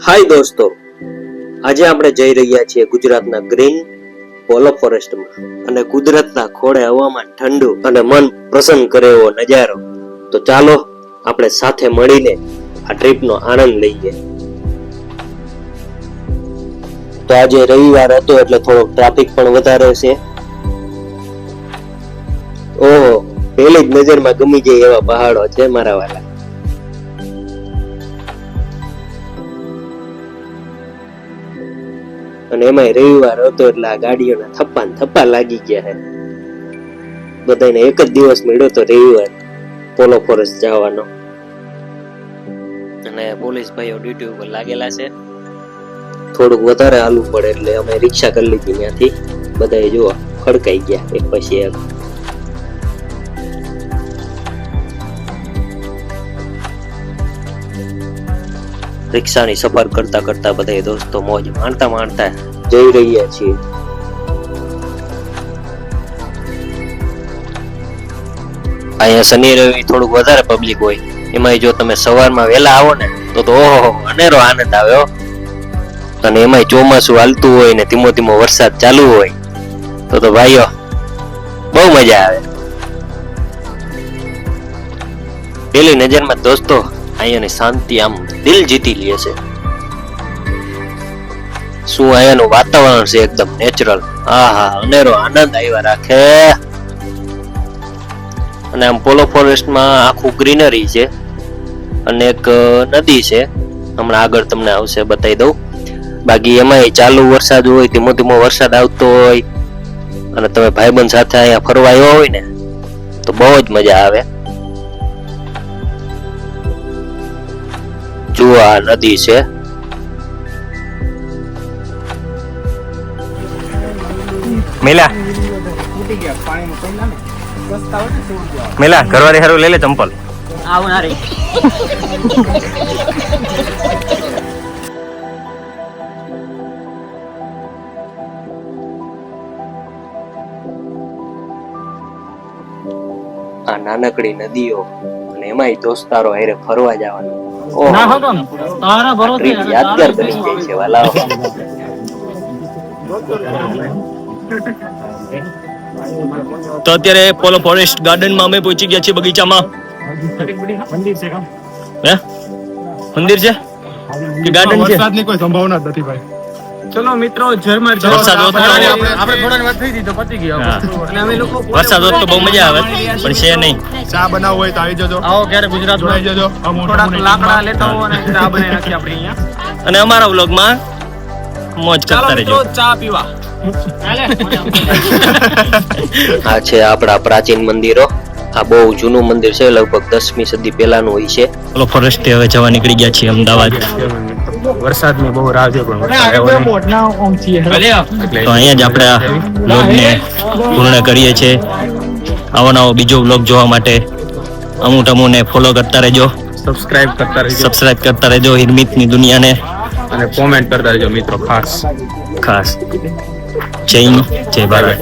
હાય દોસ્તો, આજે આપણે જઈ રહ્યા છીએ ગુજરાતના ગ્રીન પોલો ફોરેસ્ટમાં અને કુદરતના ખોળે હવામાન ઠંડુ અને મન પ્રસન્ન કરે એવો નજારો. તો ચાલો આપણે સાથે મળીને આ ટ્રીપનો આનંદ લઈએ. તો આજે રવિવાર હતો એટલે થોડોક ટ્રાફિક પણ વધારે છે. ઓહો, પહેલી જ નજરમાં ગમી જાય એવા પહાડો છે મારા વાલા. અને એમાં રવિવાર હતો એટલે આ ગાડીઓના થપ્પા લાગી ગયા છે. બધાને એક જ દિવસ મળ્યો તો રવિવાર પોલો ફોરેસ્ટ જવાનો. અને પોલીસ ભાઈઓ ડ્યુટી ઉપર લાગેલા છે. થોડુંક વધારે હાલવું પડે એટલે અમે રિક્ષા કરી લીધી. ત્યાંથી બધા જુઓ ખડકાઈ ગયા એક પછી એક. રિક્ષાની સફર કરતા કરતા બધા દોસ્તો મોજ માણતા જઈ રહ્યા છીએ. અહીંયા શનિ રવિ થોડુંક વધારે પબ્લિક હોય. એમાં જો તમે સવારમાં વહેલા આવો ને તો ઓહો અનેરો આનંદ આવ્યો. અને એમાં ચોમાસું હાલતું હોય ને ધીમો ધીમો વરસાદ ચાલુ હોય તો ભાઈઓ બહુ મજા આવે. પેલી નજરમાં દોસ્તો અહીંયાની શાંતિ આમ દિલ જીતી લે છે. શું અહીંયાનું વાતાવરણ છે એકદમ નેચરલ. આહા, અનેરો આનંદ આવ્યા રાખે. અને આમ પોલો ફોરેસ્ટમાં આખું ગ્રીનરી છે અને એક નદી છે. હમણાં આગળ તમને આવશે બતાવી દઉં. બાકી એમાં ચાલુ વરસાદ હોય, ધીમો ધીમો વરસાદ આવતો હોય અને તમે ભાઈબંધ સાથે અહીંયા ફરવા આવ્યા હોય ને તો બહુ જ મજા આવે. જુઓ આ નદી છે. મેલા ઘરવાળી હારું લઈ લે ચંપલ. આ નાનકડી નદીઓ અને એમાંય દોસ્તારો હારે ફરવા જવાનું યાદગાર બની જાય છે વાલાઓ. તો અત્યારે પોલો ફોરેસ્ટ ગાર્ડનમાં અમે પહોંચી ગયા છીએ. બગીચામાં મંદિર છે કે ગાર્ડન છે? વરસાદની કોઈ સંભાવના જ નથી ભાઈ. ચલો મિત્રો, ઝરમર વરસાદ હોત તો આપણે થોડી વાત થઈ હતી તો પતી ગયા. અને અમે લોકો વરસાદ હોત તો બહુ મજા આવે પણ છે નહીં. ચા બનાવવો હોય તો આવી જજો. આવો ક્યારે ગુજરાત જોડાઈ જજો. થોડાક લાકડા લેતા હો અને ચા બનાવી નાખી આપણે અહીંયા. અને અમારા વ્લોગમાં મોજ કરતા રહેજો. ચા પીવા. આ છે આપણા પ્રાચીન મંદિરો. આ બહુ જૂનું મંદિર છે, લગભગ 10મી સદી પહેલાનું હોય છે. પોલો ફોરેસ્ટ હવે જવા નીકળી ગયા છીએ અમદાવાદ. વરસાદની બહુ રાહ છે પણ તો અહીંયા જ આપણે આ વ્લોગને પૂર્ણ કરીએ છીએ. આવો નવો બીજો વ્લોગ જોવા માટે અમુને ફોલો કરતા રહેજો, સબસ્ક્રાઇબ કરતા રહેજો હિરમિતની દુનિયાને. અને કોમેન્ટ કરતા રહેજો મિત્રો. ખાસ જય હિન્દ, જય ભારત.